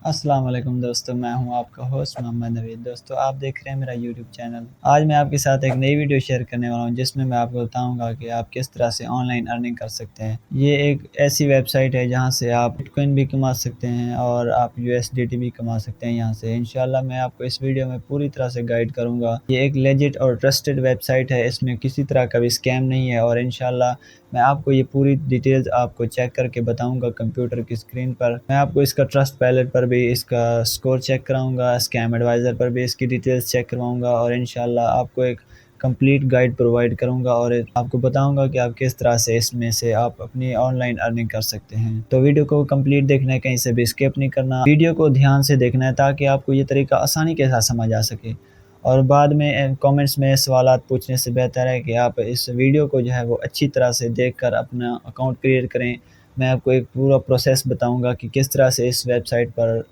अस्सलाम वालेकुम दोस्तों, मैं हूं आपका होस्ट मोहम्मद नवीद। दोस्तों, आप देख रहे हैं मेरा यूट्यूब चैनल। आज मैं आपके साथ एक नई वीडियो शेयर करने वाला हूं जिसमें मैं आपको बताऊंगा कि आप किस तरह से ऑनलाइन अर्निंग कर सकते हैं। ये एक ऐसी वेबसाइट है जहां से आप बिटकॉइन भी कमा सकते हैं और आप यूएसडीटी भी कमा सकते हैं यहां से। इंशाल्लाह मैं आपको इस वीडियो में पूरी तरह से गाइड करूँगा। ये एक लेजिट और ट्रस्टेड वेबसाइट है, इसमें किसी तरह का भी स्कैम नहीं है और इंशाल्लाह मैं आपको ये पूरी डिटेल्स आपको चेक करके बताऊंगा कंप्यूटर की स्क्रीन पर। मैं आपको इसका ट्रस्ट पैलेट पर भी इसका स्कोर चेक कराऊंगा, स्कैम एडवाइज़र पर भी इसकी डिटेल्स चेक करवाऊंगा और इंशाल्लाह आपको एक कंप्लीट गाइड प्रोवाइड करूंगा और आपको बताऊंगा कि आप किस तरह से इसमें से आप अपनी ऑनलाइन अर्निंग कर सकते हैं। तो वीडियो को कंप्लीट देखना है, कहीं से भी स्किप नहीं करना, वीडियो को ध्यान से देखना है ताकि आपको ये तरीका आसानी के साथ समझ आ सके। और बाद में कमेंट्स में सवालात पूछने से बेहतर है कि आप इस वीडियो को जो है वो अच्छी तरह से देखकर अपना अकाउंट क्रिएट करें। मैं आपको एक पूरा प्रोसेस बताऊंगा कि किस तरह से इस वेबसाइट पर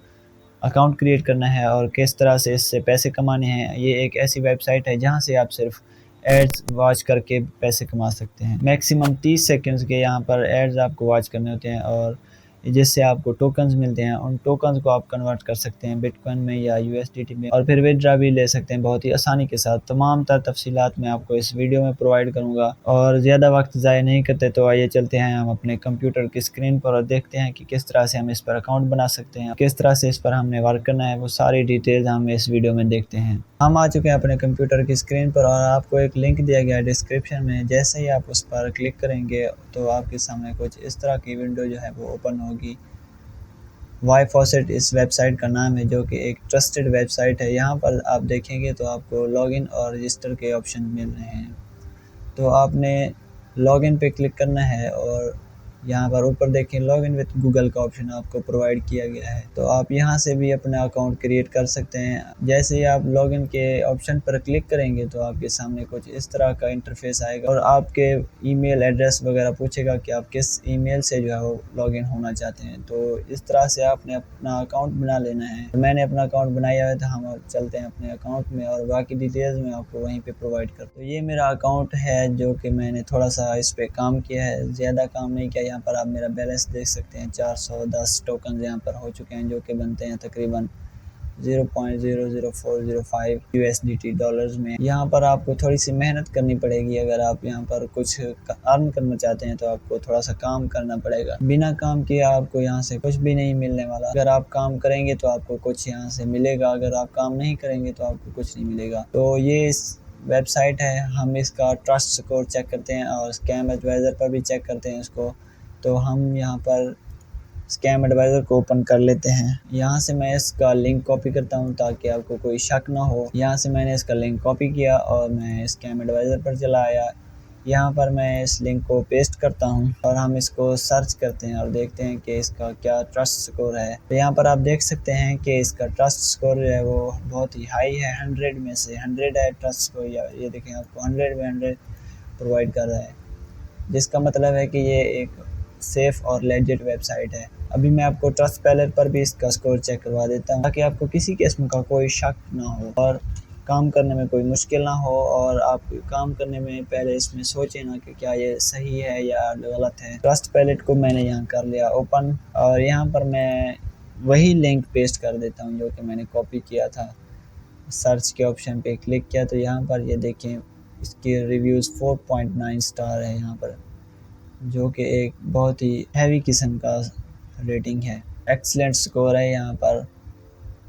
अकाउंट क्रिएट करना है और किस तरह से इससे पैसे कमाने हैं। ये एक ऐसी वेबसाइट है जहाँ से आप सिर्फ एड्स वॉच करके पैसे कमा सकते हैं। मैक्सिमम 30 सेकंड्स के यहाँ पर एड्स आपको वॉच करने होते हैं और जिससे आपको टोकन्स मिलते हैं। उन टोकन्स को आप कन्वर्ट कर सकते हैं बिटकॉइन में या यूएसडीटी में और फिर विदड्रॉ भी ले सकते हैं बहुत ही आसानी के साथ। तमाम तर तफसीलात मैं आपको इस वीडियो में प्रोवाइड करूंगा और ज़्यादा वक्त ज़ाया नहीं करते, तो आइए चलते हैं हम अपने कंप्यूटर की स्क्रीन पर और देखते हैं कि किस तरह से हम इस पर अकाउंट बना सकते हैं, किस तरह से इस पर हमने वर्क करना है। वो सारी डिटेल्स हम इस वीडियो में देखते हैं। हम आ चुके हैं अपने कंप्यूटर की स्क्रीन पर और आपको एक लिंक दिया गया है डिस्क्रिप्शन में। जैसे ही आप उस पर क्लिक करेंगे तो आपके सामने कुछ इस तरह की विंडो जो है वो ओपन होगी। वाई फॉसेट इस वेबसाइट का नाम है, जो कि एक ट्रस्टेड वेबसाइट है। यहाँ पर आप देखेंगे तो आपको लॉगिन और रजिस्टर के ऑप्शन मिल रहे हैं। तो आपने लॉगिन पे क्लिक करना है और यहाँ पर ऊपर देखें लॉगिन विद गूगल का ऑप्शन आपको प्रोवाइड किया गया है। तो आप यहाँ से भी अपना अकाउंट क्रिएट कर सकते हैं। जैसे ही आप लॉगिन के ऑप्शन पर क्लिक करेंगे तो आपके सामने कुछ इस तरह का इंटरफेस आएगा और आपके ईमेल एड्रेस वगैरह पूछेगा कि आप किस ईमेल से जो है वो लॉगिन होना चाहते हैं। तो इस तरह से आपने अपना अकाउंट बना लेना है। तो मैंने अपना अकाउंट बनाया है, तो हम चलते हैं अपने अकाउंट में और बाकी डिटेल्स मैं आपको वहीं पे प्रोवाइड करता हूँ। तो ये मेरा अकाउंट है जो कि मैंने थोड़ा सा इस पर काम किया है, ज़्यादा काम नहीं किया। यहाँ पर आप मेरा बैलेंस देख सकते हैं। 410 टोकन यहाँ पर हो चुके हैं जो कि बनते हैं तकरीबन 0.00405 यूएसडीटी डॉलर्स में। यहाँ पर आपको थोड़ी सी मेहनत करनी पड़ेगी। अगर आप यहाँ पर कुछ अर्न करना चाहते हैं तो आपको थोड़ा सा काम करना पड़ेगा। बिना काम किए आपको यहाँ से कुछ भी नहीं मिलने वाला। अगर आप काम करेंगे तो आपको कुछ यहाँ से मिलेगा, अगर आप काम नहीं करेंगे तो आपको कुछ नहीं मिलेगा। तो ये इस वेबसाइट है। हम इसका ट्रस्ट स्कोर चेक करते हैं और स्कैम एडवाइज़र पर भी चेक करते हैं इसको। तो हम यहाँ पर स्कैम एडवाइज़र को ओपन कर लेते हैं। यहाँ से मैं इसका लिंक कॉपी करता हूँ ताकि आपको कोई शक ना हो। यहाँ से मैंने इसका लिंक कॉपी किया और मैं स्कैम एडवाइज़र पर चला आया। यहाँ पर मैं इस लिंक को पेस्ट करता हूँ और हम इसको सर्च करते हैं और देखते हैं कि इसका क्या ट्रस्ट स्कोर है। तो यहाँ पर आप देख सकते हैं कि इसका ट्रस्ट स्कोर जो है वो बहुत ही हाई है। 100 में से 100 है ट्रस्ट स्कोर। ये देखें, आपको 100 में 100 प्रोवाइड कर रहा है, जिसका मतलब है कि ये एक सेफ़ और लेजिट वेबसाइट है। अभी मैं आपको ट्रस्ट पैलेट पर भी इसका स्कोर चेक करवा देता हूँ ताकि आपको किसी किस्म का कोई शक ना हो और काम करने में कोई मुश्किल ना हो और आप काम करने में पहले इसमें सोचें ना कि क्या ये सही है या गलत है। ट्रस्ट पैलेट को मैंने यहाँ कर लिया ओपन और यहाँ पर मैं वही लिंक पेस्ट कर देता हूँ जो कि मैंने कॉपी किया था। सर्च के ऑप्शन पे क्लिक किया तो यहाँ पर ये देखें, इसके रिव्यूज़ 4.9 स्टार है यहाँ पर, जो कि एक बहुत ही हैवी किस्म का रेटिंग है। एक्सीलेंट स्कोर है यहाँ पर,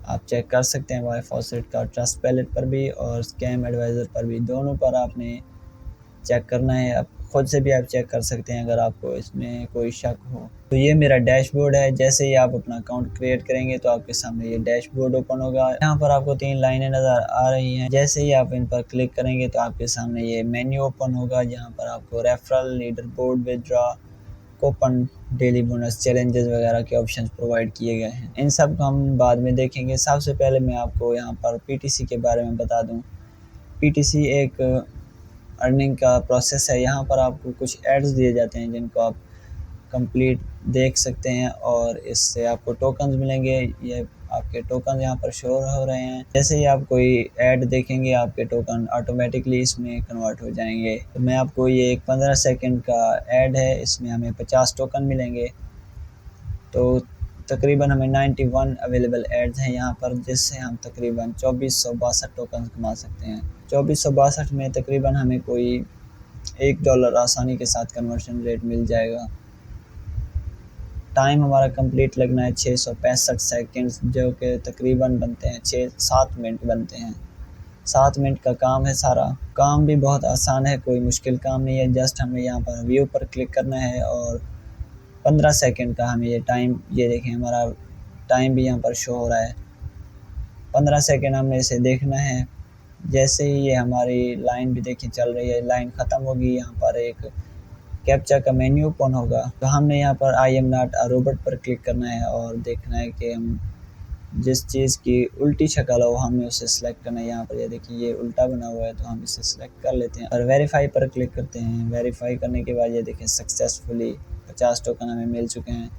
आप चेक कर सकते हैं वाई फॉसेट का ट्रस्ट पैलेट पर भी और स्कैम एडवाइज़र पर भी। दोनों पर आपने चेक करना है। आप खुद से भी आप चेक कर सकते हैं अगर आपको इसमें कोई शक हो। तो ये मेरा डैशबोर्ड है। जैसे ही आप अपना अकाउंट क्रिएट करेंगे तो आपके सामने ये डैशबोर्ड ओपन होगा। यहाँ पर आपको 3 लाइनें नज़र आ रही हैं। जैसे ही आप इन पर क्लिक करेंगे तो आपके सामने ये मेन्यू ओपन होगा, जहाँ पर आपको referral, leader board, withdraw, coupon, daily bonus, challenges वगैरह के ऑप्शंस प्रोवाइड किए गए हैं। इन सब को हम बाद में देखेंगे। सबसे पहले मैं आपको यहाँ पर पीटीसी के बारे में बता दूँ। पीटीसी एक अर्निंग का प्रोसेस है। यहाँ पर आपको कुछ एड्स दिए जाते हैं जिनको आप कंप्लीट देख सकते हैं और इससे आपको टोकन्स मिलेंगे। ये आपके टोकन यहाँ पर शो हो रहे हैं। जैसे ही आप कोई ऐड देखेंगे आपके टोकन ऑटोमेटिकली इसमें कन्वर्ट हो जाएंगे। तो मैं आपको ये एक 15 सेकंड का ऐड है, इसमें हमें 50 टोकन मिलेंगे। तो तकरीबन हमें 91 अवेलेबल एड्स हैं यहाँ पर, जिससे हम तकरीबन 2462 टोकन कमा सकते हैं। 2462 में तकरीबन हमें कोई $1 आसानी के साथ कन्वर्शन रेट मिल जाएगा। टाइम हमारा कंप्लीट लगना है 665 सेकंड्स, जो कि तकरीबन बनते हैं 6-7 मिनट बनते हैं। 7 मिनट का काम है सारा। काम भी बहुत आसान है, कोई मुश्किल काम नहीं है। जस्ट हमें यहाँ पर व्यू पर क्लिक करना है और 15 सेकंड का हमें ये टाइम, ये देखें हमारा टाइम भी यहाँ पर शो हो रहा है। 15 सेकंड हमने इसे देखना है। जैसे ही ये हमारी लाइन भी देखिए चल रही है, लाइन ख़त्म होगी, यहाँ पर एक कैप्चा का मेन्यू ओपन होगा। तो हमने यहाँ पर I am not a robot पर क्लिक करना है और देखना है कि हम जिस चीज़ की उल्टी शक्ल हो हमें उसे सिलेक्ट करना है। यहाँ पर ये देखिए ये उल्टा बना हुआ है, तो हम इसे सिलेक्ट कर लेते हैं और वेरीफाई पर क्लिक करते हैं। वेरीफाई करने के बाद ये देखें सक्सेसफुली 50 टोकन हमें मिल चुके हैं।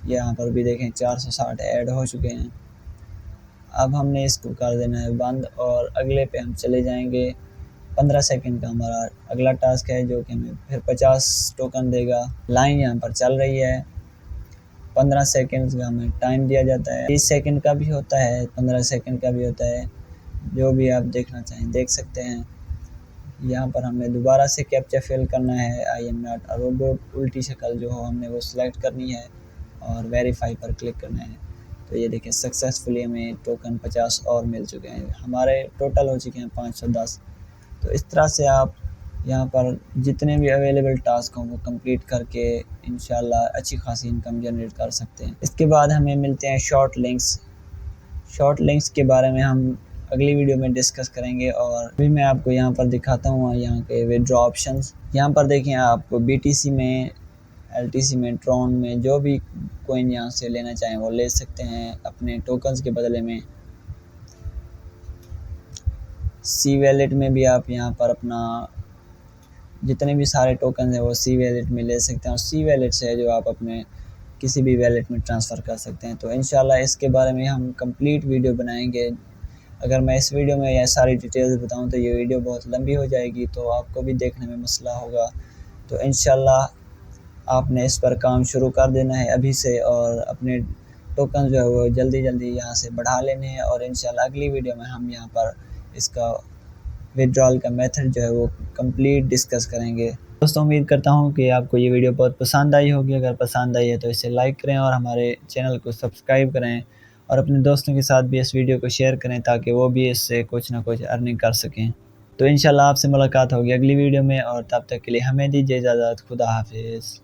यहाँ पर भी देखें 460 ऐड हो चुके हैं। अब हमने इसको कर देना है बंद और अगले पे हम चले जाएंगे। 15 सेकंड का हमारा अगला टास्क है, जो कि हमें फिर 50 टोकन देगा। लाइन यहाँ पर चल रही है। 15 सेकंड का हमें टाइम दिया जाता है। 30 सेकंड का भी होता है, 15 सेकंड का भी होता है, जो भी आप देखना चाहें देख सकते हैं। यहाँ पर हमें दोबारा से कैप्चा फिल करना है। I am not a robot, उल्टी शक्ल जो हो हमने वो सिलेक्ट करनी है और वेरीफाई पर क्लिक करना है। तो ये देखें सक्सेसफुली हमें टोकन 50 और मिल चुके हैं। हमारे टोटल हो चुके हैं 510। तो इस तरह से आप यहाँ पर जितने भी अवेलेबल टास्क हों वो कंप्लीट करके इंशाल्लाह अच्छी खासी इनकम जनरेट कर सकते हैं। इसके बाद हमें मिलते हैं शॉर्ट लिंक्स। शॉर्ट लिंक्स के बारे में हम अगली वीडियो में डिस्कस करेंगे। और अभी मैं आपको यहाँ पर दिखाता हूँ यहाँ के विड्रॉ ऑप्शंस। यहाँ पर देखें आप BTC में, LTC में, ट्रॉन में जो भी कोइन यहाँ से लेना चाहें वो ले सकते हैं अपने टोकन्स के बदले में। सी वैलेट में भी आप यहाँ पर अपना जितने भी सारे टोकन हैं वो सी वैलेट में ले सकते हैं और सी वैलेट से है जो आप अपने किसी भी वैलेट में ट्रांसफ़र कर सकते हैं। तो इंशाल्लाह इसके बारे में हम कंप्लीट वीडियो बनाएंगे। अगर मैं इस वीडियो में यह सारी डिटेल्स बताऊं तो ये वीडियो बहुत लंबी हो जाएगी, तो आपको भी देखने में मसला होगा। तो इंशाल्लाह आपने इस पर काम शुरू कर देना है अभी से और अपने टोकन जो है वो जल्दी जल्दी यहाँ से बढ़ा लेने हैं। और इंशाल्लाह अगली वीडियो में हम यहाँ पर इसका विड्रॉल का मेथड जो है वो कंप्लीट डिस्कस करेंगे। दोस्तों उम्मीद करता हूँ कि आपको ये वीडियो बहुत पसंद आई होगी। अगर पसंद आई है तो इसे लाइक करें और हमारे चैनल को सब्सक्राइब करें और अपने दोस्तों के साथ भी इस वीडियो को शेयर करें ताकि वो भी इससे कुछ ना कुछ अर्निंग कर सकें। तो इंशाल्लाह आपसे मुलाकात होगी अगली वीडियो में और तब तक के लिए हमें दीजिए इजाज़त। खुदा हाफिज़।